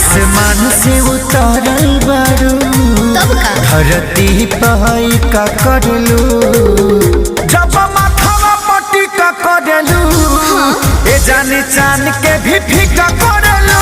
आसमान से उतरल बारू तब का धरती पहाई का करलू जब माथवा पट्टी का करलू ए जाने चान के भी फीका करलू